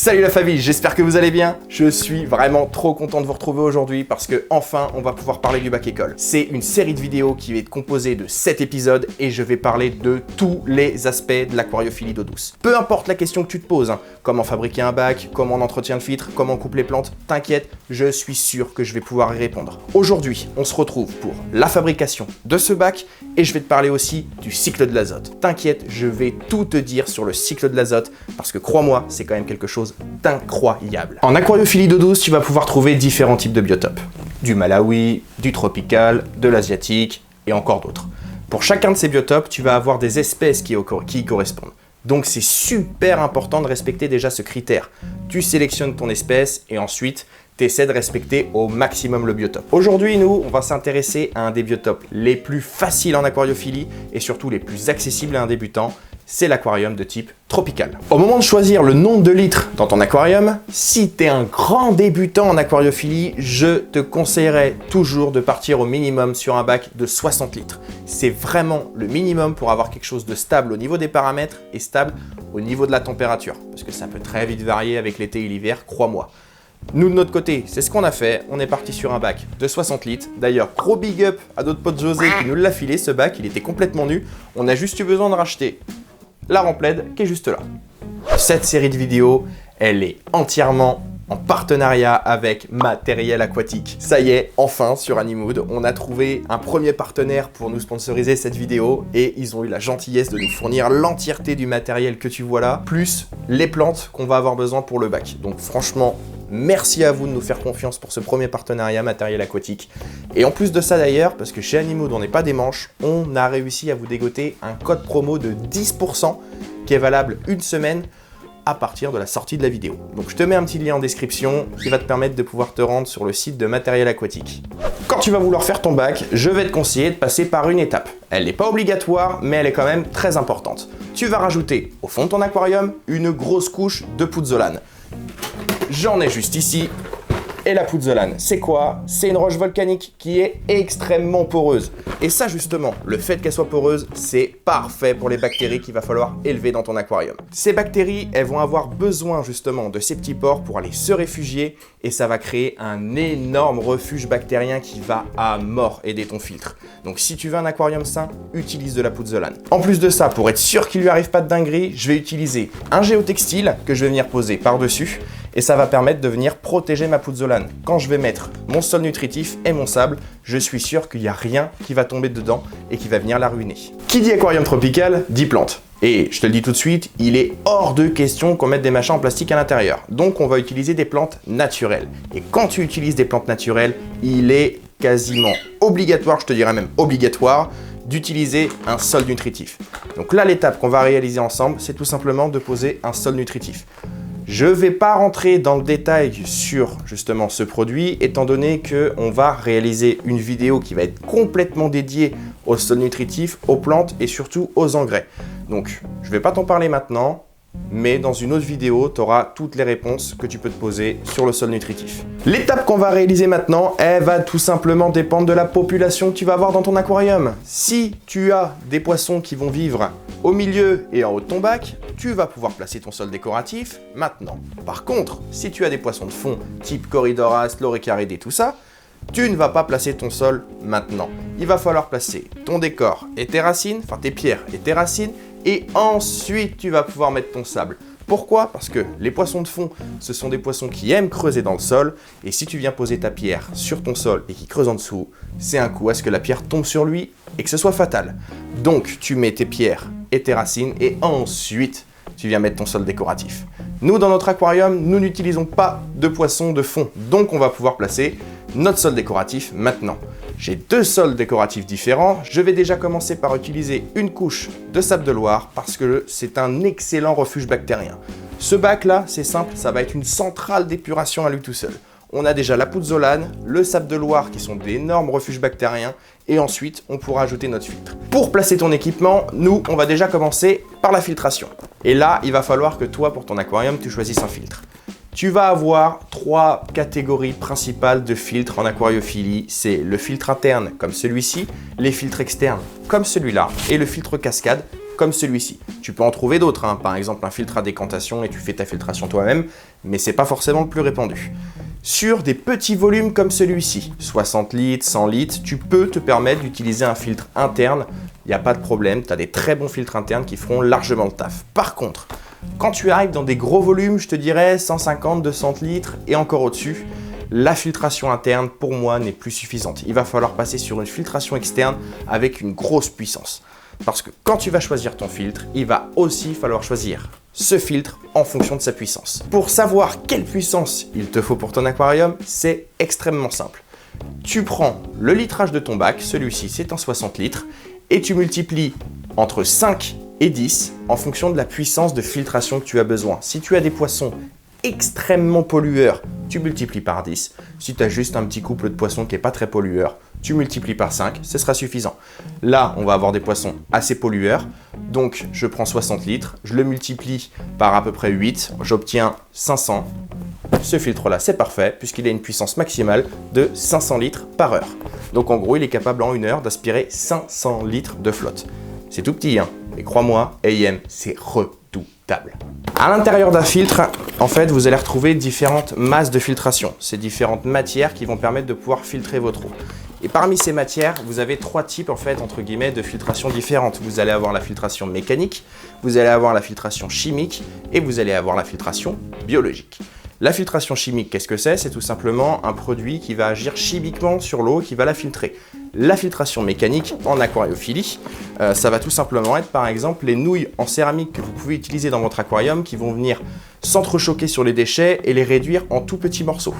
Salut la famille, j'espère que vous allez bien. Je suis vraiment trop content de vous retrouver aujourd'hui parce que enfin on va pouvoir parler du bac école. C'est une série de vidéos qui va être composée de 7 épisodes et je vais parler de tous les aspects de l'aquariophilie d'eau douce. Peu importe la question que tu te poses, comment fabriquer un bac, comment on entretient le filtre, comment on coupe les plantes, t'inquiète, je suis sûr que je vais pouvoir y répondre. Aujourd'hui, on se retrouve pour la fabrication de ce bac et je vais te parler aussi du cycle de l'azote. T'inquiète, je vais tout te dire sur le cycle de l'azote parce que crois-moi, c'est quand même quelque chose d'incroyable. En aquariophilie d'eau douce, tu vas pouvoir trouver différents types de biotopes. Du Malawi, du tropical, de l'asiatique et encore d'autres. Pour chacun de ces biotopes, tu vas avoir des espèces qui y correspondent. Donc c'est super important de respecter déjà ce critère. Tu sélectionnes ton espèce et ensuite tu essaies de respecter au maximum le biotope. Aujourd'hui, nous, on va s'intéresser à un des biotopes les plus faciles en aquariophilie et surtout les plus accessibles à un débutant, c'est l'aquarium de type tropical. Au moment de choisir le nombre de litres dans ton aquarium, si tu es un grand débutant en aquariophilie, je te conseillerais toujours de partir au minimum sur un bac de 60 litres. C'est vraiment le minimum pour avoir quelque chose de stable au niveau des paramètres et stable au niveau de la température, parce que ça peut très vite varier avec l'été et l'hiver, crois-moi. Nous de notre côté, c'est ce qu'on a fait, on est parti sur un bac de 60 litres. D'ailleurs, gros big up à notre pote José qui nous l'a filé, ce bac, il était complètement nu. On a juste eu besoin de racheter la remplède qui est juste là. Cette série de vidéos, elle est entièrement en partenariat avec Matériel Aquatique. Ça y est, enfin sur Animood, on a trouvé un premier partenaire pour nous sponsoriser cette vidéo et ils ont eu la gentillesse de nous fournir l'entièreté du matériel que tu vois là, plus les plantes qu'on va avoir besoin pour le bac. Donc franchement, merci à vous de nous faire confiance pour ce premier partenariat Matériel Aquatique. Et en plus de ça d'ailleurs, parce que chez Animood on n'est pas des manches, on a réussi à vous dégoter un code promo de 10% qui est valable une semaine à partir de la sortie de la vidéo. Donc je te mets un petit lien en description qui va te permettre de pouvoir te rendre sur le site de Matériel Aquatique. Quand tu vas vouloir faire ton bac, je vais te conseiller de passer par une étape. Elle n'est pas obligatoire, mais elle est quand même très importante. Tu vas rajouter au fond de ton aquarium une grosse couche de pouzzolane. J'en ai juste ici. Et la pouzzolane, c'est quoi? C'est une roche volcanique qui est extrêmement poreuse. Et ça justement, le fait qu'elle soit poreuse, c'est parfait pour les bactéries qu'il va falloir élever dans ton aquarium. Ces bactéries, elles vont avoir besoin justement de ces petits pores pour aller se réfugier et ça va créer un énorme refuge bactérien qui va à mort aider ton filtre. Donc si tu veux un aquarium sain, utilise de la pouzzolane. En plus de ça, pour être sûr qu'il lui arrive pas de dinguerie, je vais utiliser un géotextile que je vais venir poser par-dessus et ça va permettre de venir protéger ma pouzzolane. Quand je vais mettre mon sol nutritif et mon sable, je suis sûr qu'il n'y a rien qui va tomber dedans et qui va venir la ruiner. Qui dit aquarium tropical, dit plante. Et je te le dis tout de suite, il est hors de question qu'on mette des machins en plastique à l'intérieur. Donc on va utiliser des plantes naturelles. Et quand tu utilises des plantes naturelles, il est quasiment obligatoire, je te dirais même obligatoire, d'utiliser un sol nutritif. Donc là, l'étape qu'on va réaliser ensemble, c'est tout simplement de poser un sol nutritif. Je ne vais pas rentrer dans le détail sur justement ce produit, étant donné qu'on va réaliser une vidéo qui va être complètement dédiée au sol nutritif, aux plantes et surtout aux engrais. Donc, je ne vais pas t'en parler maintenant, mais dans une autre vidéo, tu auras toutes les réponses que tu peux te poser sur le sol nutritif. L'étape qu'on va réaliser maintenant, elle va tout simplement dépendre de la population que tu vas avoir dans ton aquarium. Si tu as des poissons qui vont vivre au milieu et en haut de ton bac, tu vas pouvoir placer ton sol décoratif maintenant. Par contre, si tu as des poissons de fond, type Corydoras, Loricaridés, tout ça, tu ne vas pas placer ton sol maintenant. Il va falloir placer ton décor et tes racines, enfin tes pierres et tes racines, et ensuite tu vas pouvoir mettre ton sable. Pourquoi? Parce que les poissons de fond, ce sont des poissons qui aiment creuser dans le sol, et si tu viens poser ta pierre sur ton sol et qu'il creuse en dessous, c'est un coup à ce que la pierre tombe sur lui et que ce soit fatal. Donc tu mets tes pierres et tes racines, et ensuite tu viens mettre ton sol décoratif. Nous, dans notre aquarium, nous n'utilisons pas de poissons de fond, donc on va pouvoir placer notre sol décoratif maintenant. J'ai deux sols décoratifs différents. Je vais déjà commencer par utiliser une couche de sable de Loire parce que c'est un excellent refuge bactérien. Ce bac là, c'est simple, ça va être une centrale d'épuration à lui tout seul. On a déjà la pouzzolane, le sable de Loire qui sont d'énormes refuges bactériens et ensuite on pourra ajouter notre filtre. Pour placer ton équipement, nous on va déjà commencer par la filtration. Et là, il va falloir que toi pour ton aquarium, tu choisisses un filtre. Tu vas avoir trois catégories principales de filtres en aquariophilie. C'est le filtre interne comme celui-ci, les filtres externes comme celui-là et le filtre cascade comme celui-ci. Tu peux en trouver d'autres, hein. Par exemple un filtre à décantation et tu fais ta filtration toi-même, mais c'est pas forcément le plus répandu. Sur des petits volumes comme celui-ci, 60 litres, 100 litres, tu peux te permettre d'utiliser un filtre interne, il n'y a pas de problème, tu as des très bons filtres internes qui feront largement le taf. Par contre, quand tu arrives dans des gros volumes, je te dirais 150, 200 litres et encore au-dessus, la filtration interne, pour moi, n'est plus suffisante. Il va falloir passer sur une filtration externe avec une grosse puissance. Parce que quand tu vas choisir ton filtre, il va aussi falloir choisir ce filtre en fonction de sa puissance. Pour savoir quelle puissance il te faut pour ton aquarium, c'est extrêmement simple. Tu prends le litrage de ton bac, celui-ci c'est un 60 litres, et tu multiplies entre 5 et 10 en fonction de la puissance de filtration que tu as besoin. Si tu as des poissons extrêmement pollueurs, tu multiplies par 10. Si tu as juste un petit couple de poissons qui n'est pas très pollueur, tu multiplies par 5, ce sera suffisant. Là, on va avoir des poissons assez pollueurs, donc je prends 60 litres, je le multiplie par à peu près 8, j'obtiens 500. Ce filtre-là, c'est parfait, puisqu'il a une puissance maximale de 500 litres par heure. Donc en gros, il est capable en 1 heure d'aspirer 500 litres de flotte. C'est tout petit, hein, mais crois-moi, AM, c'est redoutable. À l'intérieur d'un filtre, en fait, vous allez retrouver différentes masses de filtration. Ces différentes matières qui vont permettre de pouvoir filtrer votre eau. Et parmi ces matières, vous avez 3 types, en fait, entre guillemets, de filtration différentes. Vous allez avoir la filtration mécanique, vous allez avoir la filtration chimique et vous allez avoir la filtration biologique. La filtration chimique, qu'est-ce que c'est? C'est tout simplement un produit qui va agir chimiquement sur l'eau, qui va la filtrer. La filtration mécanique en aquariophilie, ça va tout simplement être par exemple les nouilles en céramique que vous pouvez utiliser dans votre aquarium qui vont venir s'entrechoquer sur les déchets et les réduire en tout petits morceaux.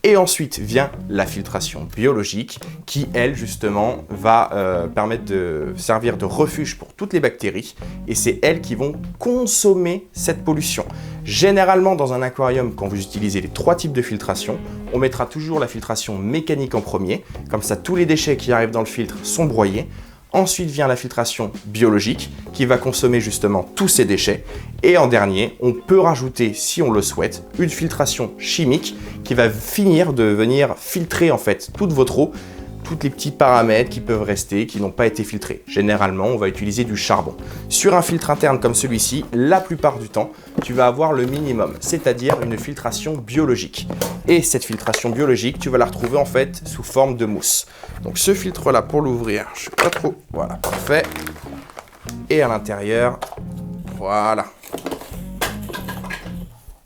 Et ensuite vient la filtration biologique qui, elle, justement, va permettre de servir de refuge pour toutes les bactéries et c'est elles qui vont consommer cette pollution. Généralement, dans un aquarium, quand vous utilisez les 3 types de filtration, on mettra toujours la filtration mécanique en premier, comme ça tous les déchets qui arrivent dans le filtre sont broyés. Ensuite vient la filtration biologique qui va consommer justement tous ces déchets. Et en dernier, on peut rajouter, si on le souhaite, une filtration chimique qui va finir de venir filtrer en fait toute votre eau, tous les petits paramètres qui peuvent rester, qui n'ont pas été filtrés. Généralement, on va utiliser du charbon. Sur un filtre interne comme celui-ci, la plupart du temps, tu vas avoir le minimum, c'est-à-dire une filtration biologique. Et cette filtration biologique, tu vas la retrouver en fait sous forme de mousse. Donc ce filtre-là, pour l'ouvrir, je ne sais pas trop, voilà, parfait. Et à l'intérieur, voilà.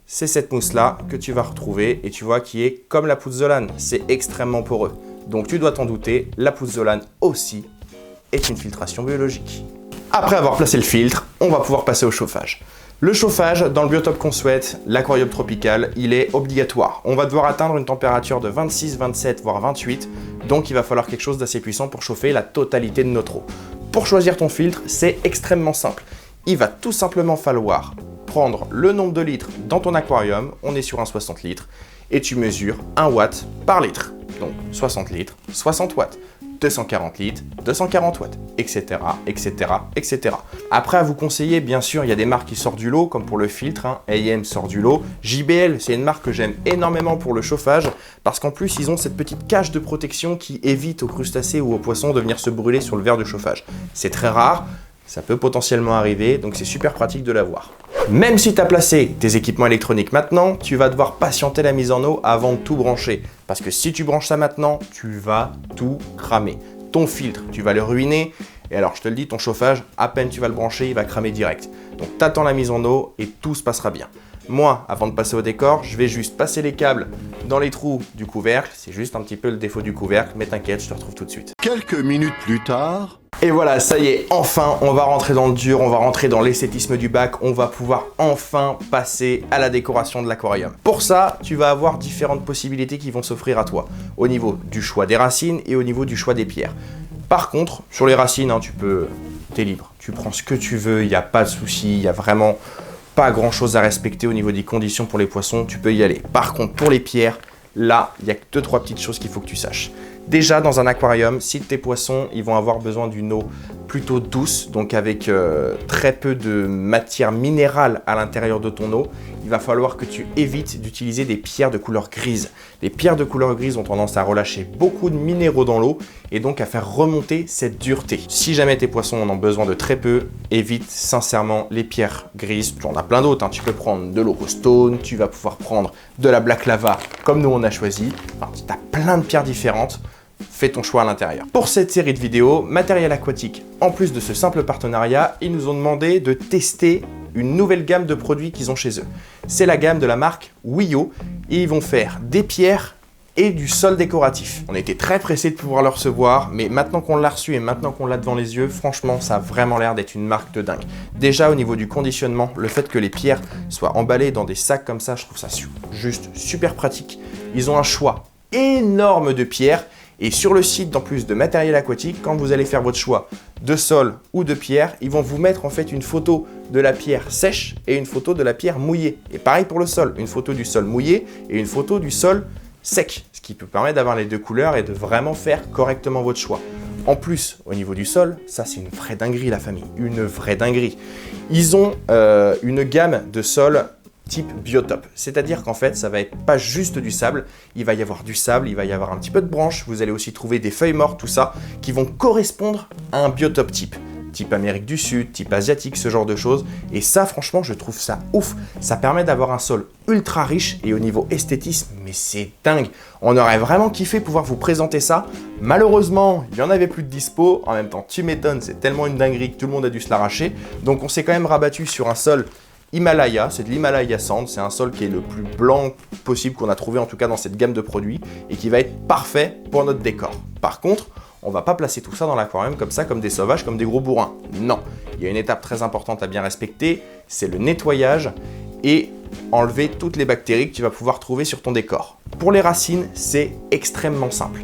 C'est cette mousse-là que tu vas retrouver et tu vois qui est comme la pouzzolane, c'est extrêmement poreux. Donc tu dois t'en douter, la pouzzolane aussi est une filtration biologique. Après avoir placé le filtre, on va pouvoir passer au chauffage. Le chauffage, dans le biotope qu'on souhaite, l'aquarium tropical, il est obligatoire. On va devoir atteindre une température de 26, 27, voire 28, donc il va falloir quelque chose d'assez puissant pour chauffer la totalité de notre eau. Pour choisir ton filtre, c'est extrêmement simple. Il va tout simplement falloir prendre le nombre de litres dans ton aquarium, on est sur un 60 litres, et tu mesures 1 watt par litre. Donc 60 litres, 60 watts, 240 litres, 240 watts, etc., etc., etc. Après, à vous conseiller, bien sûr, il y a des marques qui sortent du lot, comme pour le filtre, hein, AM sort du lot. JBL, c'est une marque que j'aime énormément pour le chauffage, parce qu'en plus, ils ont cette petite cage de protection qui évite aux crustacés ou aux poissons de venir se brûler sur le verre de chauffage. C'est très rare, ça peut potentiellement arriver, donc c'est super pratique de l'avoir. Même si tu as placé tes équipements électroniques maintenant, tu vas devoir patienter la mise en eau avant de tout brancher. Parce que si tu branches ça maintenant, tu vas tout cramer. Ton filtre, tu vas le ruiner. Et alors, je te le dis, ton chauffage, à peine tu vas le brancher, il va cramer direct. Donc, t'attends la mise en eau et tout se passera bien. Moi, avant de passer au décor, je vais juste passer les câbles dans les trous du couvercle. C'est juste un petit peu le défaut du couvercle, mais t'inquiète, je te retrouve tout de suite. Quelques minutes plus tard... Et voilà, ça y est, enfin, on va rentrer dans le dur, on va rentrer dans l'esthétisme du bac, on va pouvoir enfin passer à la décoration de l'aquarium. Pour ça, tu vas avoir différentes possibilités qui vont s'offrir à toi, au niveau du choix des racines et au niveau du choix des pierres. Par contre, sur les racines, hein, t'es libre, tu prends ce que tu veux, il n'y a pas de souci, il n'y a vraiment pas grand chose à respecter au niveau des conditions pour les poissons, tu peux y aller. Par contre, pour les pierres, là, il y a 2-3 petites choses qu'il faut que tu saches. Déjà, dans un aquarium, si tes poissons ils vont avoir besoin d'une eau plutôt douce, donc avec très peu de matière minérale à l'intérieur de ton eau, il va falloir que tu évites d'utiliser des pierres de couleur grise. Les pierres de couleur grise ont tendance à relâcher beaucoup de minéraux dans l'eau et donc à faire remonter cette dureté. Si jamais tes poissons en ont besoin de très peu, évite sincèrement les pierres grises. Tu en as plein d'autres, hein. Tu peux prendre de l'Orostone, tu vas pouvoir prendre de la Black Lava comme nous on a choisi. Enfin, tu as plein de pierres différentes. Fais ton choix à l'intérieur. Pour cette série de vidéos, Matériel Aquatique, en plus de ce simple partenariat, ils nous ont demandé de tester une nouvelle gamme de produits qu'ils ont chez eux. C'est la gamme de la marque Wiyo et ils vont faire des pierres et du sol décoratif. On était très pressés de pouvoir le recevoir, mais maintenant qu'on l'a reçu et maintenant qu'on l'a devant les yeux, franchement, ça a vraiment l'air d'être une marque de dingue. Déjà, au niveau du conditionnement, le fait que les pierres soient emballées dans des sacs comme ça, je trouve ça juste super pratique. Ils ont un choix énorme de pierres. Et sur le site, en plus de Matériel Aquatique, quand vous allez faire votre choix de sol ou de pierre, ils vont vous mettre en fait une photo de la pierre sèche et une photo de la pierre mouillée. Et pareil pour le sol, une photo du sol mouillé et une photo du sol sec, ce qui peut permettre d'avoir les deux couleurs et de vraiment faire correctement votre choix. En plus, au niveau du sol, ça c'est une vraie dinguerie la famille, une vraie dinguerie. Ils ont une gamme de sols type biotope, c'est-à-dire qu'en fait ça va être pas juste du sable, il va y avoir du sable, il va y avoir un petit peu de branches, vous allez aussi trouver des feuilles mortes, tout ça, qui vont correspondre à un biotope type Amérique du Sud, type asiatique, ce genre de choses, et ça franchement je trouve ça ouf, ça permet d'avoir un sol ultra riche et au niveau esthétisme, mais c'est dingue, on aurait vraiment kiffé pouvoir vous présenter ça, malheureusement il y en avait plus de dispo, en même temps tu m'étonnes, c'est tellement une dinguerie que tout le monde a dû se l'arracher, donc on s'est quand même rabattu sur un sol Himalaya, c'est de l'Himalaya Sand, c'est un sol qui est le plus blanc possible qu'on a trouvé en tout cas dans cette gamme de produits et qui va être parfait pour notre décor. Par contre, on va pas placer tout ça dans l'aquarium comme ça, comme des sauvages, comme des gros bourrins. Non, il y a une étape très importante à bien respecter, c'est le nettoyage et enlever toutes les bactéries que tu vas pouvoir trouver sur ton décor. Pour les racines, c'est extrêmement simple.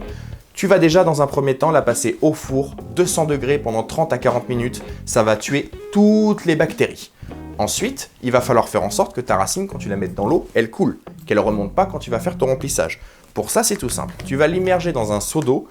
Tu vas déjà dans un premier temps la passer au four, 200 degrés pendant 30 à 40 minutes, ça va tuer toutes les bactéries. Ensuite, il va falloir faire en sorte que ta racine, quand tu la mets dans l'eau, elle coule, qu'elle ne remonte pas quand tu vas faire ton remplissage. Pour ça, c'est tout simple. Tu vas l'immerger dans un seau d'eau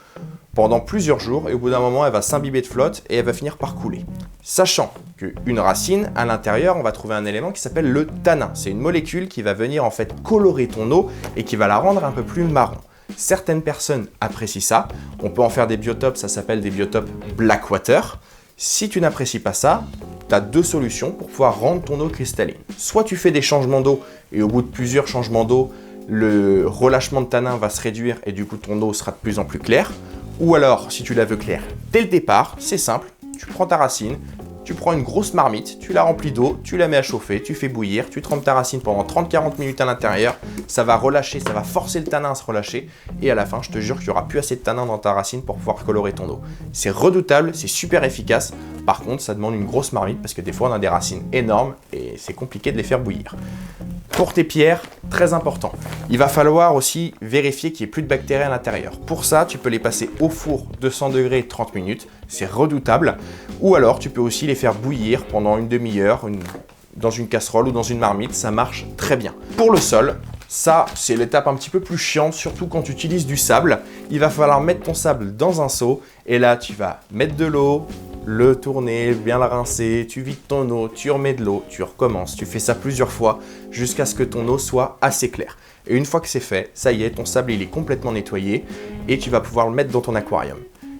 pendant plusieurs jours et au bout d'un moment, elle va s'imbiber de flotte et elle va finir par couler. Sachant qu'une racine, à l'intérieur, on va trouver un élément qui s'appelle le tanin. C'est une molécule qui va venir en fait colorer ton eau et qui va la rendre un peu plus marron. Certaines personnes apprécient ça. On peut en faire des biotopes, ça s'appelle des biotopes Blackwater. Si tu n'apprécies pas ça, tu as deux solutions pour pouvoir rendre ton eau cristalline. Soit tu fais des changements d'eau et au bout de plusieurs changements d'eau, le relâchement de tanin va se réduire et du coup ton eau sera de plus en plus claire. Ou alors, si tu la veux claire dès le départ, c'est simple, tu prends ta racine, tu prends une grosse marmite, tu la remplis d'eau, tu la mets à chauffer, tu fais bouillir, tu trempes ta racine pendant 30-40 minutes à l'intérieur, ça va relâcher, ça va forcer le tanin à se relâcher et à la fin, je te jure qu'il n'y aura plus assez de tanin dans ta racine pour pouvoir colorer ton eau. C'est redoutable, c'est super efficace, par contre ça demande une grosse marmite parce que des fois on a des racines énormes et c'est compliqué de les faire bouillir. Pour tes pierres, très important, il va falloir aussi vérifier qu'il n'y ait plus de bactéries à l'intérieur. Pour ça, tu peux les passer au four 200 degrés 30 minutes, c'est redoutable. Ou alors, tu peux aussi les faire bouillir pendant une demi-heure dans une casserole ou dans une marmite, ça marche très bien. Pour le sol, ça, c'est l'étape un petit peu plus chiante, surtout quand tu utilises du sable. Il va falloir mettre ton sable dans un seau et là, tu vas mettre de l'eau, le tourner, bien la rincer, tu vides ton eau, tu remets de l'eau, tu recommences, tu fais ça plusieurs fois jusqu'à ce que ton eau soit assez claire. Et une fois que c'est fait, ça y est, ton sable il est complètement nettoyé et tu vas pouvoir le mettre dans ton aquarium.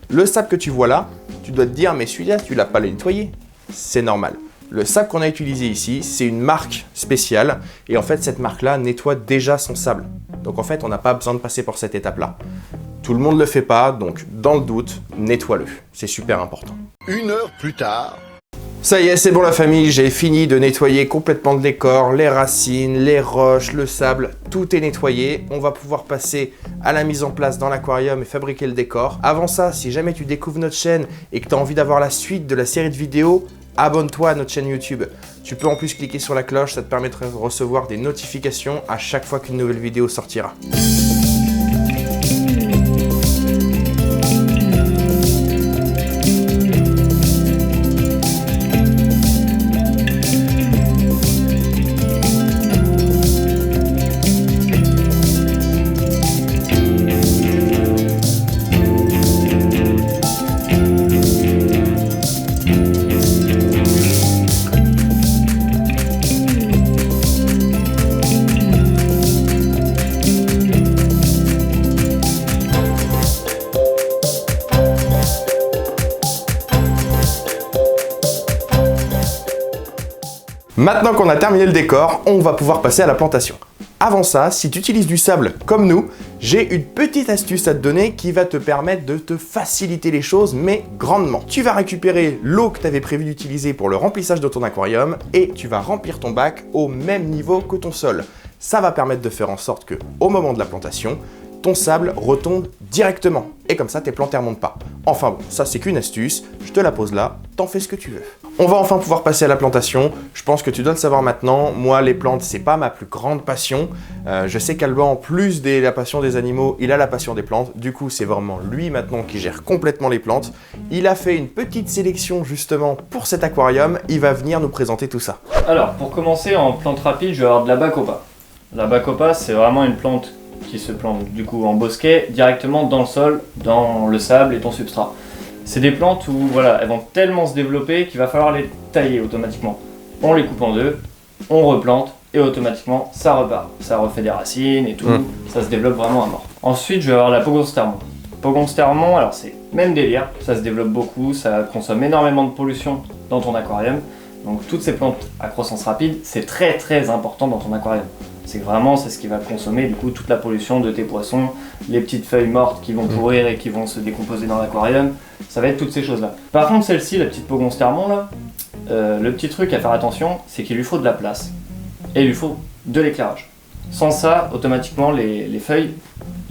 Le sable que tu vois là, tu dois te dire mais celui-là tu l'as pas nettoyé, c'est normal. Le sable qu'on a utilisé ici, c'est une marque spéciale et en fait cette marque-là nettoie déjà son sable. Donc en fait on n'a pas besoin de passer par cette étape-là. Tout le monde ne le fait pas, donc dans le doute, nettoie-le. C'est super important. 1 heure plus tard. Ça y est, c'est bon la famille, j'ai fini de nettoyer complètement le décor, les racines, les roches, le sable, tout est nettoyé. On va pouvoir passer à la mise en place dans l'aquarium et fabriquer le décor. Avant ça, si jamais tu découvres notre chaîne et que tu as envie d'avoir la suite de la série de vidéos, abonne-toi à notre chaîne YouTube. Tu peux en plus cliquer sur la cloche, ça te permettra de recevoir des notifications à chaque fois qu'une nouvelle vidéo sortira. Maintenant qu'on a terminé le décor, on va pouvoir passer à la plantation. Avant ça, si tu utilises du sable comme nous, j'ai une petite astuce à te donner qui va te permettre de te faciliter les choses, mais grandement. Tu vas récupérer l'eau que tu avais prévu d'utiliser pour le remplissage de ton aquarium et tu vas remplir ton bac au même niveau que ton sol. Ça va permettre de faire en sorte que, au moment de la plantation, ton sable retombe directement. Et comme ça, tes plantes ne remontent pas. Enfin bon, ça c'est qu'une astuce, je te la pose là, t'en fais ce que tu veux. On va enfin pouvoir passer à la plantation. Je pense que tu dois le savoir maintenant. Moi, les plantes, c'est pas ma plus grande passion. Je sais qu'Alban, en plus de la passion des animaux, il a la passion des plantes. Du coup, c'est vraiment lui maintenant qui gère complètement les plantes. Il a fait une petite sélection justement pour cet aquarium. Il va venir nous présenter tout ça. Alors, pour commencer en plante rapide, je vais avoir de la bacopa. La bacopa, c'est vraiment une plante qui se plante du coup en bosquet directement dans le sol, dans le sable et ton substrat. C'est des plantes où voilà, elles vont tellement se développer qu'il va falloir les tailler automatiquement. On les coupe en deux, on replante et automatiquement ça repart. Ça refait des racines et tout, ça se développe vraiment à mort. Ensuite je vais avoir la Pogonstermon. Pogonstermon, alors c'est même délire, ça se développe beaucoup, ça consomme énormément de pollution dans ton aquarium. Donc toutes ces plantes à croissance rapide, c'est très important dans ton aquarium. C'est ce qui va consommer du coup toute la pollution de tes poissons, les petites feuilles mortes qui vont pourrir et qui vont se décomposer dans l'aquarium, ça va être toutes ces choses là. Par contre celle-ci, la petite Pogonstermon là, le petit truc à faire attention, c'est qu'il lui faut de la place et il lui faut de l'éclairage. Sans ça, automatiquement les feuilles,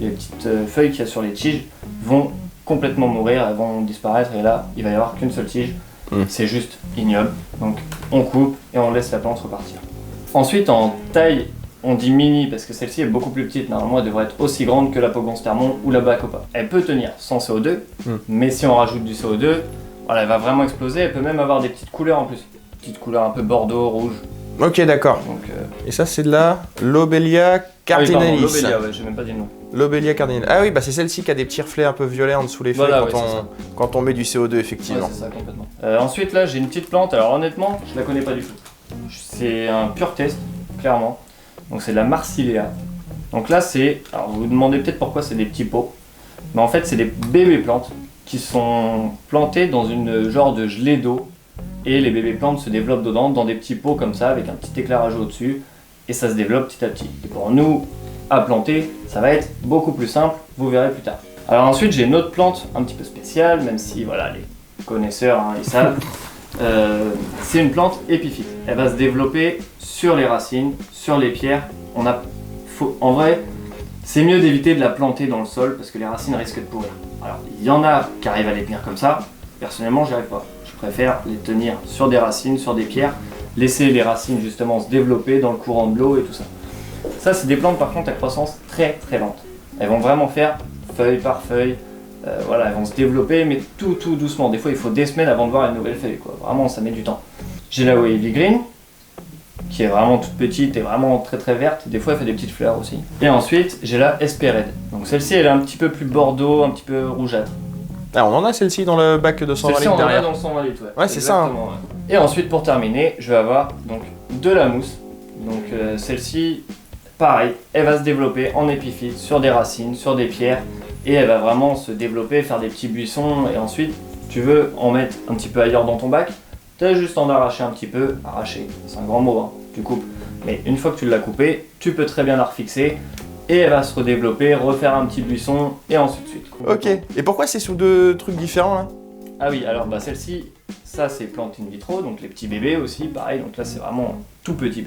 les petites feuilles qu'il y a sur les tiges vont complètement mourir, elles vont disparaître et là il va y avoir qu'une seule tige. C'est juste ignoble, donc on coupe et on laisse la plante repartir. Ensuite en taille, on dit mini parce que celle-ci est beaucoup plus petite, normalement elle devrait être aussi grande que la Pogonstermon ou la bacopa. Elle peut tenir sans CO2, mais si on rajoute du CO2, voilà, elle va vraiment exploser, elle peut même avoir des petites couleurs en plus. Petites couleurs un peu bordeaux, rouge. Ok, d'accord. Et ça c'est de la Lobelia cardinalis. Ah oui, Lobelia, ouais, j'ai même pas dit le nom. Lobelia cardinalis. Ah oui, bah c'est celle-ci qui a des petits reflets un peu violets en dessous les feuilles voilà, quand on met du CO2 effectivement. Ouais, c'est ça, complètement. Ensuite là j'ai une petite plante, alors honnêtement je la connais pas du tout. C'est un pur test, clairement. Donc c'est de la Marsilea. Donc là c'est, alors vous vous demandez peut-être pourquoi c'est des petits pots, mais en fait c'est des bébés plantes qui sont plantées dans une genre de gelée d'eau et les bébés plantes se développent dedans dans des petits pots comme ça avec un petit éclairage au-dessus et ça se développe petit à petit. Et pour nous à planter, ça va être beaucoup plus simple, vous verrez plus tard. Alors ensuite j'ai une autre plante un petit peu spéciale, même si voilà les connaisseurs ils savent. C'est une plante épiphyte. Elle va se développer sur les racines, sur les pierres. En vrai, c'est mieux d'éviter de la planter dans le sol parce que les racines risquent de pourrir. Alors, il y en a qui arrivent à les tenir comme ça. Personnellement, j'y arrive pas. Je préfère les tenir sur des racines, sur des pierres, laisser les racines justement se développer dans le courant de l'eau et tout ça. Ça, c'est des plantes par contre à croissance très lente. Elles vont vraiment faire feuille par feuille. Voilà, elles vont se développer, mais tout doucement. Des fois, il faut des semaines avant de voir une nouvelle feuille, quoi. Vraiment, ça met du temps. J'ai la Wavy Green, qui est vraiment toute petite et vraiment très verte. Des fois, elle fait des petites fleurs aussi. Et ensuite, j'ai la Espered. Donc celle-ci, elle est un petit peu plus bordeaux, un petit peu rougeâtre. Ah, on en a celle-ci dans le bac de 120 litres derrière. On en a dans le 120 litres, ouais. Ouais, c'est ça. Hein. Ouais. Et ensuite, pour terminer, je vais avoir donc de la mousse. Donc celle-ci, pareil, elle va se développer en épiphyte, sur des racines, sur des pierres. Et elle va vraiment se développer, faire des petits buissons. Et ensuite, tu veux en mettre un petit peu ailleurs dans ton bac, tu as juste en arracher un petit peu. Arracher, c'est un grand mot, hein. Tu coupes. Mais une fois que tu l'as coupée, tu peux très bien la refixer. Et elle va se redévelopper, refaire un petit buisson, et ainsi de suite. Ok. Et pourquoi c'est sous deux trucs différents là? Ah oui, alors bah celle-ci, ça c'est plante in vitro, donc les petits bébés aussi, pareil. Donc là c'est vraiment tout petit.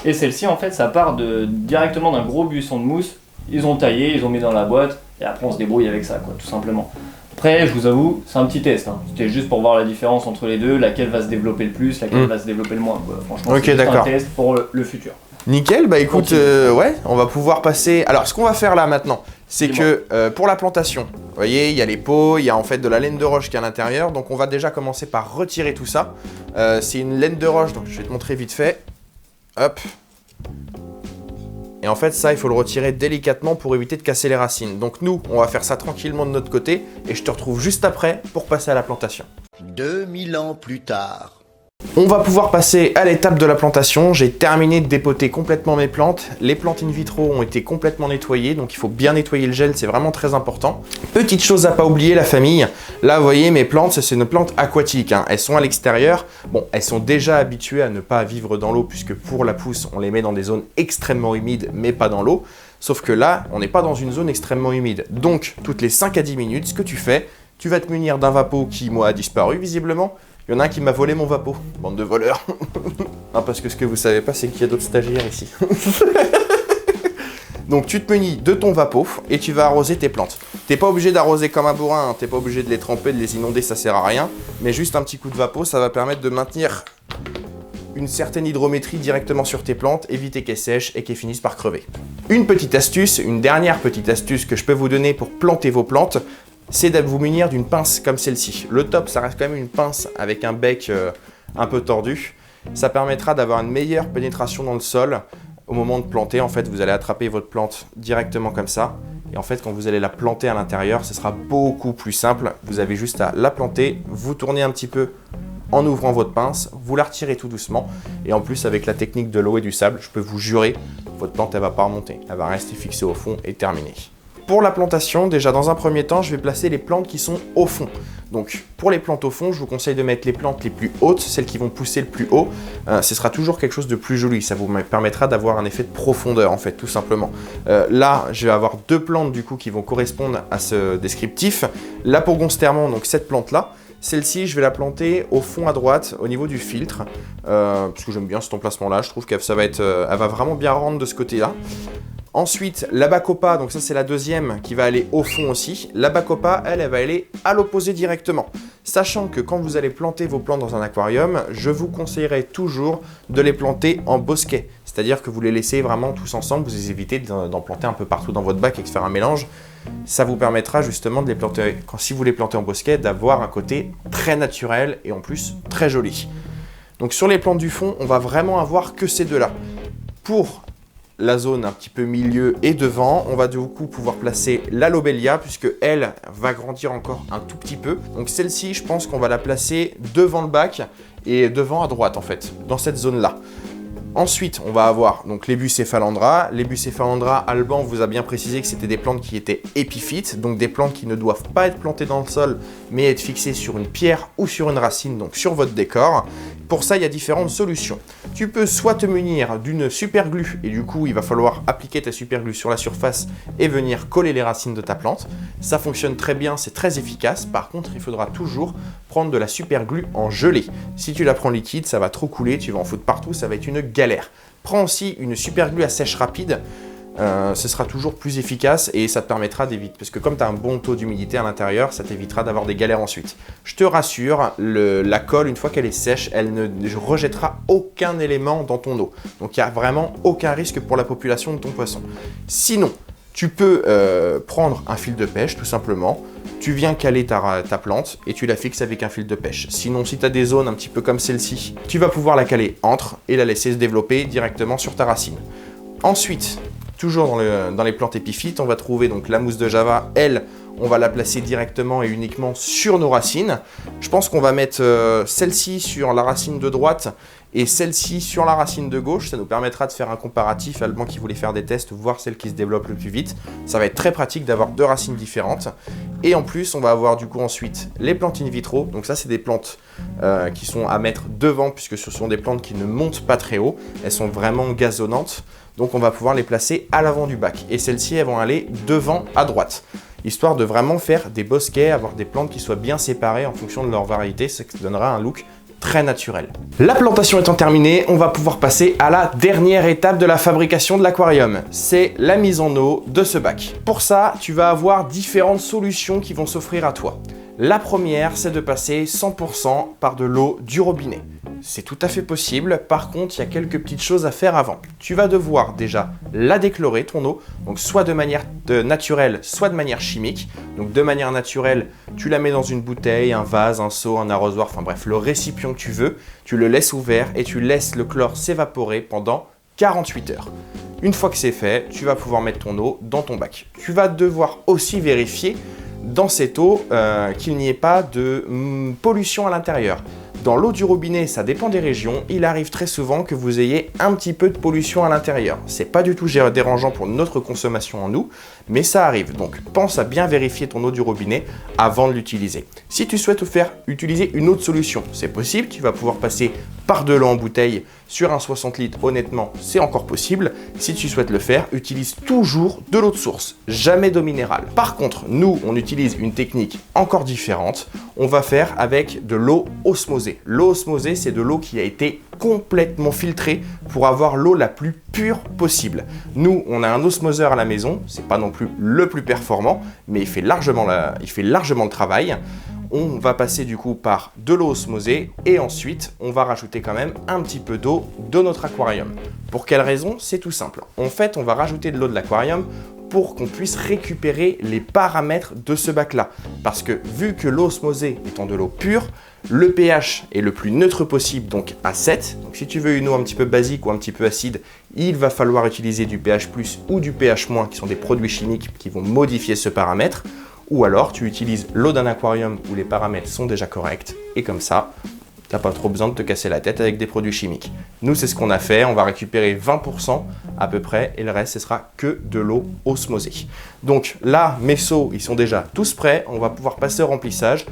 Et celle-ci en fait, ça part directement d'un gros buisson de mousse. Ils ont taillé, ils ont mis dans la boîte, et après on se débrouille avec ça, quoi, tout simplement. Après, je vous avoue, c'est un petit test, hein. C'était juste pour voir la différence entre les deux, laquelle va se développer le plus, laquelle va se développer le moins, quoi. Franchement, c'est juste un test pour le futur. Nickel, bah écoute, ouais, on va pouvoir passer... Alors, ce qu'on va faire là maintenant, c'est que pour la plantation, vous voyez, il y a les pots, il y a en fait de la laine de roche qui est à l'intérieur, donc on va déjà commencer par retirer tout ça. C'est une laine de roche, donc je vais te montrer vite fait. Hop. Et en fait, ça, il faut le retirer délicatement pour éviter de casser les racines. Donc nous, on va faire ça tranquillement de notre côté, et je te retrouve juste après pour passer à la plantation. 2000 ans plus tard. On va pouvoir passer à l'étape de la plantation. J'ai terminé de dépoter complètement mes plantes. Les plantes in vitro ont été complètement nettoyées, donc il faut bien nettoyer le gel, c'est vraiment très important. Petite chose à pas oublier, la famille. Là, vous voyez, mes plantes, c'est une plante aquatique, hein. Elles sont à l'extérieur. Bon, elles sont déjà habituées à ne pas vivre dans l'eau, puisque pour la pousse, on les met dans des zones extrêmement humides, mais pas dans l'eau. Sauf que là, on n'est pas dans une zone extrêmement humide. Donc, toutes les 5 à 10 minutes, ce que tu fais, tu vas te munir d'un vapeau qui, moi, a disparu, visiblement. Il y en a un qui m'a volé mon vapeau. Bande de voleurs. Ah, parce que ce que vous savez pas, c'est qu'il y a d'autres stagiaires ici. Donc, tu te munis de ton vapeau et tu vas arroser tes plantes. T'es pas obligé d'arroser comme un bourrin, hein. T'es pas obligé de les tremper, de les inonder, ça sert à rien. Mais juste un petit coup de vapeau, ça va permettre de maintenir une certaine hydrométrie directement sur tes plantes, éviter qu'elles sèchent et qu'elles finissent par crever. Une petite astuce, une dernière petite astuce que je peux vous donner pour planter vos plantes, c'est de vous munir d'une pince comme celle-ci. Le top, ça reste quand même une pince avec un bec un peu tordu. Ça permettra d'avoir une meilleure pénétration dans le sol. Au moment de planter, en fait, vous allez attraper votre plante directement comme ça. Et en fait, quand vous allez la planter à l'intérieur, ce sera beaucoup plus simple. Vous avez juste à la planter, vous tournez un petit peu en ouvrant votre pince, vous la retirez tout doucement. Et en plus, avec la technique de l'eau et du sable, je peux vous jurer, votre plante, elle ne va pas remonter. Elle va rester fixée au fond et terminée. Pour la plantation, déjà dans un premier temps, je vais placer les plantes qui sont au fond. Donc pour les plantes au fond, je vous conseille de mettre les plantes les plus hautes, celles qui vont pousser le plus haut. Ce sera toujours quelque chose de plus joli, ça vous permettra d'avoir un effet de profondeur en fait, tout simplement. Là, je vais avoir 2 plantes du coup qui vont correspondre à ce descriptif. La Pogonstermon, donc cette plante-là. Celle-ci, je vais la planter au fond à droite, au niveau du filtre, parce que j'aime bien cet emplacement-là. Je trouve qu'elle va vraiment bien rendre de ce côté-là. Ensuite, la Bacopa, donc ça c'est la deuxième qui va aller au fond aussi. La Bacopa, elle va aller à l'opposé directement. Sachant que quand vous allez planter vos plantes dans un aquarium, je vous conseillerais toujours de les planter en bosquet. C'est-à-dire que vous les laissez vraiment tous ensemble, vous évitez d'en planter un peu partout dans votre bac et de faire un mélange. Ça vous permettra justement de les planter, si vous les plantez en bosquet, d'avoir un côté très naturel et en plus très joli. Donc sur les plantes du fond, on va vraiment avoir que ces deux-là. Pour la zone un petit peu milieu et devant, on va du coup pouvoir placer la Lobelia puisque elle va grandir encore un tout petit peu. Donc celle-ci, je pense qu'on va la placer devant le bac et devant à droite en fait, dans cette zone-là. Ensuite, on va avoir donc les Bucephalandra. Les Bucephalandra, Alban vous a bien précisé que c'était des plantes qui étaient épiphytes, donc des plantes qui ne doivent pas être plantées dans le sol, mais être fixées sur une pierre ou sur une racine, donc sur votre décor. Pour ça, il y a différentes solutions. Tu peux soit te munir d'une superglue, et du coup, il va falloir appliquer ta superglue sur la surface et venir coller les racines de ta plante. Ça fonctionne très bien, c'est très efficace. Par contre, il faudra toujours prendre de la superglue en gelée. Si tu la prends liquide, ça va trop couler, tu vas en foutre partout, ça va être une galère. Prends aussi une superglue à sèche rapide. Ce sera toujours plus efficace et ça te permettra d'éviter, parce que comme tu as un bon taux d'humidité à l'intérieur, ça t'évitera d'avoir des galères ensuite. Je te rassure, la colle, une fois qu'elle est sèche, elle ne rejettera aucun élément dans ton eau. Donc il n'y a vraiment aucun risque pour la population de ton poisson. Sinon, tu peux prendre un fil de pêche tout simplement, tu viens caler ta plante et tu la fixes avec un fil de pêche. Sinon, si tu as des zones un petit peu comme celle-ci, tu vas pouvoir la caler entre et la laisser se développer directement sur ta racine. Ensuite, toujours dans les plantes épiphytes, on va trouver donc la mousse de Java. Elle, on va la placer directement et uniquement sur nos racines. Je pense qu'on va mettre celle-ci sur la racine de droite et celle-ci sur la racine de gauche. Ça nous permettra de faire un comparatif. Alban qui voulait faire des tests, voir celle qui se développe le plus vite. Ça va être très pratique d'avoir 2 racines différentes. Et en plus, on va avoir du coup ensuite les plantes in vitro. Donc ça, c'est des plantes qui sont à mettre devant puisque ce sont des plantes qui ne montent pas très haut. Elles sont vraiment gazonnantes. Donc on va pouvoir les placer à l'avant du bac. Et celles-ci, elles vont aller devant à droite. Histoire de vraiment faire des bosquets, avoir des plantes qui soient bien séparées en fonction de leur variété. Ça donnera un look très naturel. La plantation étant terminée, on va pouvoir passer à la dernière étape de la fabrication de l'aquarium. C'est la mise en eau de ce bac. Pour ça, tu vas avoir différentes solutions qui vont s'offrir à toi. La première, c'est de passer 100% par de l'eau du robinet. C'est tout à fait possible, par contre, il y a quelques petites choses à faire avant. Tu vas devoir déjà la déchlorer, ton eau, donc soit de manière naturelle, soit de manière chimique. Donc de manière naturelle, tu la mets dans une bouteille, un vase, un seau, un arrosoir, enfin bref, le récipient que tu veux, tu le laisses ouvert et tu laisses le chlore s'évaporer pendant 48 heures. Une fois que c'est fait, tu vas pouvoir mettre ton eau dans ton bac. Tu vas devoir aussi vérifier dans cette eau qu'il n'y ait pas de pollution à l'intérieur. Dans l'eau du robinet, ça dépend des régions, il arrive très souvent que vous ayez un petit peu de pollution à l'intérieur. C'est pas du tout dérangeant pour notre consommation en nous, mais ça arrive. Donc pense à bien vérifier ton eau du robinet avant de l'utiliser. Si tu souhaites utiliser une autre solution, c'est possible, tu vas pouvoir passer par de l'eau en bouteille sur un 60 litres, honnêtement, c'est encore possible. Si tu souhaites le faire, utilise toujours de l'eau de source, jamais d'eau minérale. Par contre, nous, on utilise une technique encore différente. On va faire avec de l'eau osmosée. L'eau osmosée, c'est de l'eau qui a été complètement filtrée pour avoir l'eau la plus pure possible. Nous, on a un osmoseur à la maison, c'est pas non plus le plus performant, mais il fait largement le travail. On va passer du coup par de l'eau osmosée et ensuite on va rajouter quand même un petit peu d'eau de notre aquarium. Pour quelle raison? C'est tout simple. En fait, on va rajouter de l'eau de l'aquarium pour qu'on puisse récupérer les paramètres de ce bac-là. Parce que vu que l'eau osmosée étant de l'eau pure, le pH est le plus neutre possible, donc à 7. Donc si tu veux une eau un petit peu basique ou un petit peu acide, il va falloir utiliser du pH+, ou du pH-, qui sont des produits chimiques qui vont modifier ce paramètre. Ou alors tu utilises l'eau d'un aquarium où les paramètres sont déjà corrects et comme ça, tu n'as pas trop besoin de te casser la tête avec des produits chimiques. Nous, c'est ce qu'on a fait, on va récupérer 20% à peu près et le reste, ce sera que de l'eau osmosée. Donc là, mes seaux, ils sont déjà tous prêts, on va pouvoir passer au remplissage.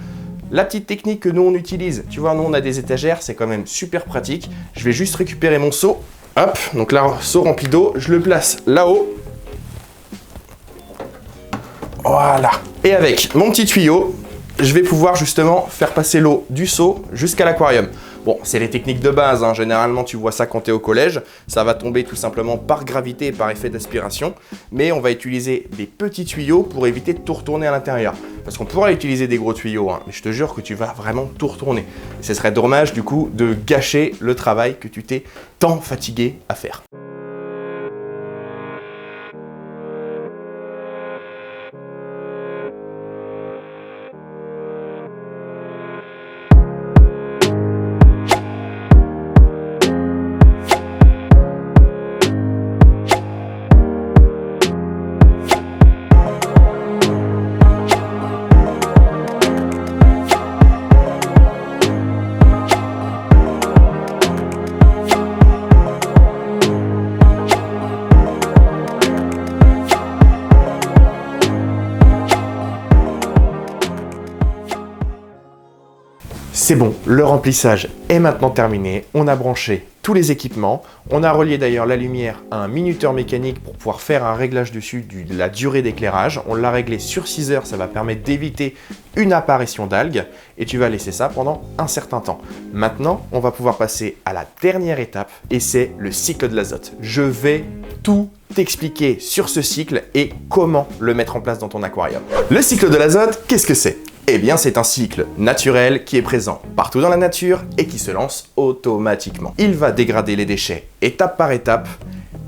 La petite technique que nous, on utilise, tu vois, nous, on a des étagères, c'est quand même super pratique. Je vais juste récupérer mon seau. Hop, donc là, seau rempli d'eau, je le place là-haut. Voilà. Et avec mon petit tuyau, je vais pouvoir justement faire passer l'eau du seau jusqu'à l'aquarium. Bon, c'est les techniques de base, hein. Généralement tu vois ça quand tu es au collège, ça va tomber tout simplement par gravité et par effet d'aspiration, mais on va utiliser des petits tuyaux pour éviter de tout retourner à l'intérieur. Parce qu'on pourra utiliser des gros tuyaux, hein, mais je te jure que tu vas vraiment tout retourner. Et ce serait dommage du coup de gâcher le travail que tu t'es tant fatigué à faire. C'est bon, le remplissage est maintenant terminé. On a branché tous les équipements. On a relié d'ailleurs la lumière à un minuteur mécanique pour pouvoir faire un réglage dessus de la durée d'éclairage. On l'a réglé sur 6 heures, ça va permettre d'éviter une apparition d'algues. Et tu vas laisser ça pendant un certain temps. Maintenant, on va pouvoir passer à la dernière étape et c'est le cycle de l'azote. Je vais tout t'expliquer sur ce cycle et comment le mettre en place dans ton aquarium. Le cycle de l'azote, qu'est-ce que c'est ? Eh bien, c'est un cycle naturel qui est présent partout dans la nature et qui se lance automatiquement. Il va dégrader les déchets étape par étape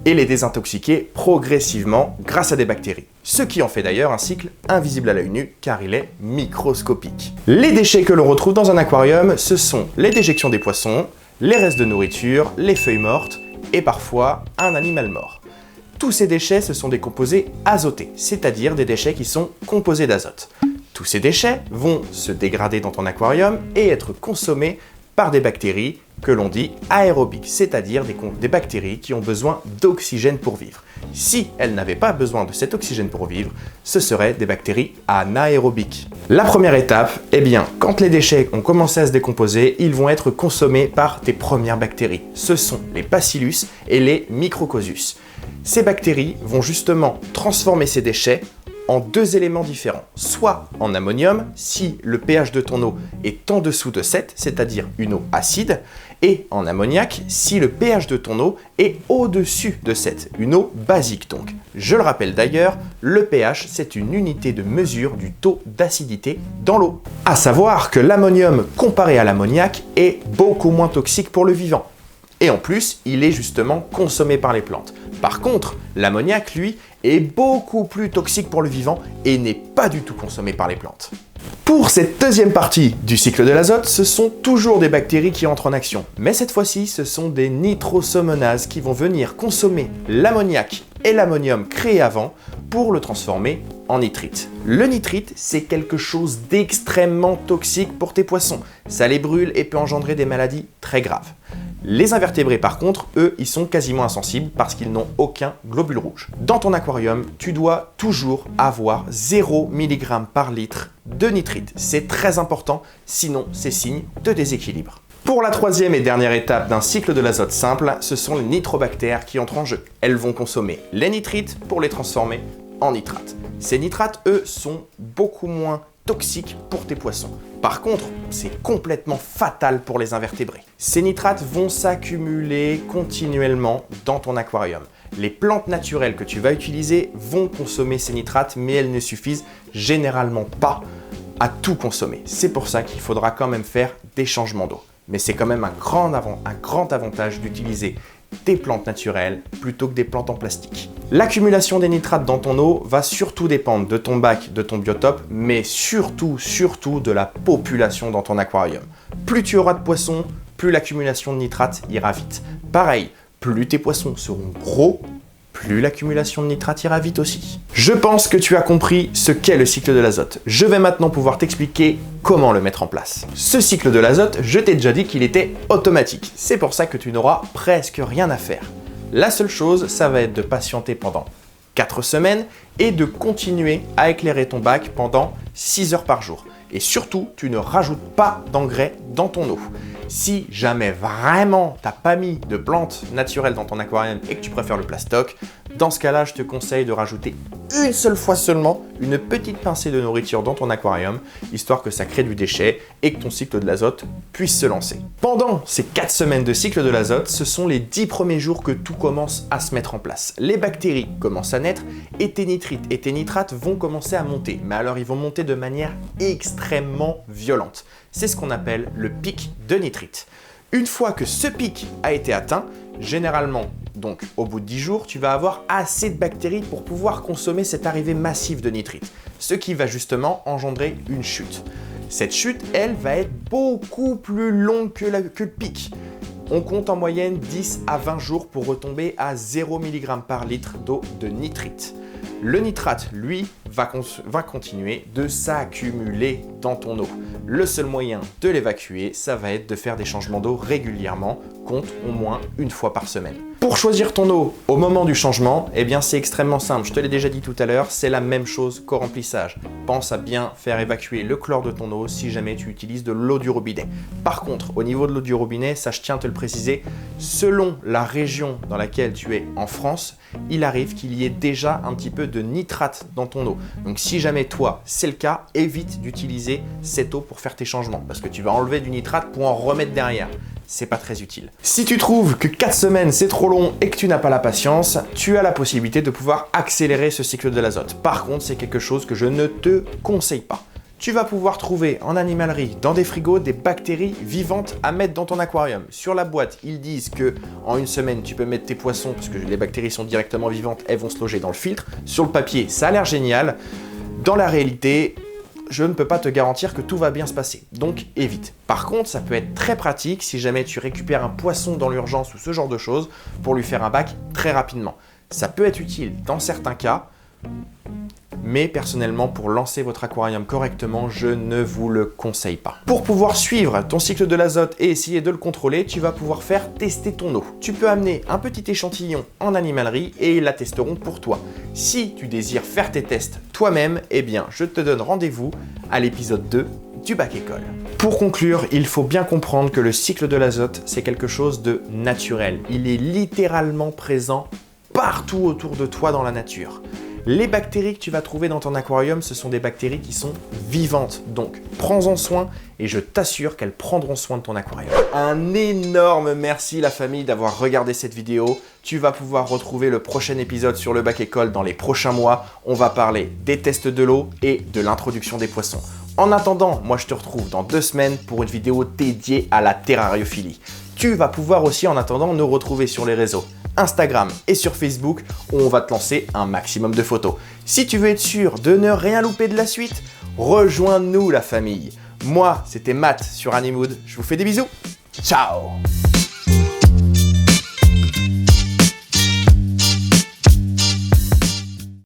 et les désintoxiquer progressivement grâce à des bactéries. Ce qui en fait d'ailleurs un cycle invisible à l'œil nu car il est microscopique. Les déchets que l'on retrouve dans un aquarium, ce sont les déjections des poissons, les restes de nourriture, les feuilles mortes et parfois un animal mort. Tous ces déchets, ce sont des composés azotés, c'est-à-dire des déchets qui sont composés d'azote. Tous ces déchets vont se dégrader dans ton aquarium et être consommés par des bactéries que l'on dit aérobiques, c'est-à-dire des bactéries qui ont besoin d'oxygène pour vivre. Si elles n'avaient pas besoin de cet oxygène pour vivre, ce seraient des bactéries anaérobiques. La première étape, eh bien, quand les déchets ont commencé à se décomposer, ils vont être consommés par tes premières bactéries. Ce sont les bacillus et les microcosus. Ces bactéries vont justement transformer ces déchets en deux éléments différents, soit en ammonium, si le pH de ton eau est en dessous de 7, c'est-à-dire une eau acide, et en ammoniac, si le pH de ton eau est au-dessus de 7, une eau basique donc. Je le rappelle d'ailleurs, le pH, c'est une unité de mesure du taux d'acidité dans l'eau. À savoir que l'ammonium, comparé à l'ammoniac, est beaucoup moins toxique pour le vivant. Et en plus, il est justement consommé par les plantes. Par contre, l'ammoniac, lui, est beaucoup plus toxique pour le vivant et n'est pas du tout consommé par les plantes. Pour cette deuxième partie du cycle de l'azote, ce sont toujours des bactéries qui entrent en action. Mais cette fois-ci, ce sont des nitrosomonases qui vont venir consommer l'ammoniac et l'ammonium créés avant pour le transformer en nitrite. Le nitrite, c'est quelque chose d'extrêmement toxique pour tes poissons. Ça les brûle et peut engendrer des maladies très graves. Les invertébrés par contre, eux, ils sont quasiment insensibles parce qu'ils n'ont aucun globule rouge. Dans ton aquarium, tu dois toujours avoir 0 mg par litre de nitrite. C'est très important, sinon c'est signe de déséquilibre. Pour la troisième et dernière étape d'un cycle de l'azote simple, ce sont les nitrobactères qui entrent en jeu. Elles vont consommer les nitrites pour les transformer en nitrates. Ces nitrates, eux, sont beaucoup moins toxiques pour tes poissons. Par contre, c'est complètement fatal pour les invertébrés. Ces nitrates vont s'accumuler continuellement dans ton aquarium. Les plantes naturelles que tu vas utiliser vont consommer ces nitrates, mais elles ne suffisent généralement pas à tout consommer. C'est pour ça qu'il faudra quand même faire des changements d'eau. Mais c'est quand même un grand avantage d'utiliser des plantes naturelles plutôt que des plantes en plastique. L'accumulation des nitrates dans ton eau va surtout dépendre de ton bac, de ton biotope, mais surtout de la population dans ton aquarium. Plus tu auras de poissons, plus l'accumulation de nitrates ira vite. Pareil, plus tes poissons seront gros, plus l'accumulation de nitrates ira vite aussi. Je pense que tu as compris ce qu'est le cycle de l'azote. Je vais maintenant pouvoir t'expliquer comment le mettre en place. Ce cycle de l'azote, je t'ai déjà dit qu'il était automatique. C'est pour ça que tu n'auras presque rien à faire. La seule chose, ça va être de patienter pendant 4 semaines et de continuer à éclairer ton bac pendant 6 heures par jour. Et surtout, tu ne rajoutes pas d'engrais dans ton eau. Si jamais vraiment t'as pas mis de plantes naturelles dans ton aquarium et que tu préfères le plastoc, dans ce cas-là, je te conseille de rajouter une seule fois seulement une petite pincée de nourriture dans ton aquarium, histoire que ça crée du déchet et que ton cycle de l'azote puisse se lancer. Pendant ces 4 semaines de cycle de l'azote, ce sont les 10 premiers jours que tout commence à se mettre en place. Les bactéries commencent à naître et tes nitrites et tes nitrates vont commencer à monter. Mais alors, ils vont monter de manière extrêmement violente. C'est ce qu'on appelle le pic de nitrite. Une fois que ce pic a été atteint, généralement, donc au bout de 10 jours, tu vas avoir assez de bactéries pour pouvoir consommer cette arrivée massive de nitrite, ce qui va justement engendrer une chute. Cette chute, elle, va être beaucoup plus longue que le pic. On compte en moyenne 10 à 20 jours pour retomber à 0 mg par litre d'eau de nitrite. Le nitrate, lui, va continuer de s'accumuler dans ton eau. Le seul moyen de l'évacuer, ça va être de faire des changements d'eau régulièrement, compte au moins une fois par semaine. Pour choisir ton eau au moment du changement, eh bien c'est extrêmement simple. Je te l'ai déjà dit tout à l'heure, c'est la même chose qu'au remplissage. Pense à bien faire évacuer le chlore de ton eau si jamais tu utilises de l'eau du robinet. Par contre, au niveau de l'eau du robinet, ça je tiens à te le préciser, selon la région dans laquelle tu es en France, il arrive qu'il y ait déjà un petit peu de nitrate dans ton eau. Donc si jamais toi, c'est le cas, évite d'utiliser cette eau pour faire tes changements parce que tu vas enlever du nitrate pour en remettre derrière. C'est pas très utile. Si tu trouves que 4 semaines c'est trop long et que tu n'as pas la patience, tu as la possibilité de pouvoir accélérer ce cycle de l'azote. Par contre, c'est quelque chose que je ne te conseille pas. Tu vas pouvoir trouver en animalerie, dans des frigos, des bactéries vivantes à mettre dans ton aquarium. Sur la boîte, ils disent que en une semaine, tu peux mettre tes poissons, parce que les bactéries sont directement vivantes, elles vont se loger dans le filtre. Sur le papier, ça a l'air génial. Dans la réalité, je ne peux pas te garantir que tout va bien se passer, donc évite. Par contre, ça peut être très pratique si jamais tu récupères un poisson dans l'urgence ou ce genre de choses pour lui faire un bac très rapidement. Ça peut être utile dans certains cas, mais personnellement, pour lancer votre aquarium correctement, je ne vous le conseille pas. Pour pouvoir suivre ton cycle de l'azote et essayer de le contrôler, tu vas pouvoir faire tester ton eau. Tu peux amener un petit échantillon en animalerie et ils la testeront pour toi. Si tu désires faire tes tests toi-même, eh bien, je te donne rendez-vous à l'épisode 2 du Bac École. Pour conclure, il faut bien comprendre que le cycle de l'azote, c'est quelque chose de naturel. Il est littéralement présent partout autour de toi dans la nature. Les bactéries que tu vas trouver dans ton aquarium, ce sont des bactéries qui sont vivantes. Donc, prends-en soin et je t'assure qu'elles prendront soin de ton aquarium. Un énorme merci la famille d'avoir regardé cette vidéo. Tu vas pouvoir retrouver le prochain épisode sur le Bac École dans les prochains mois. On va parler des tests de l'eau et de l'introduction des poissons. En attendant, moi je te retrouve dans 2 semaines pour une vidéo dédiée à la terrariophilie. Tu vas pouvoir aussi en attendant nous retrouver sur les réseaux Instagram et sur Facebook où on va te lancer un maximum de photos. Si tu veux être sûr de ne rien louper de la suite, rejoins-nous la famille. Moi, c'était Matt sur Animood. Je vous fais des bisous. Ciao!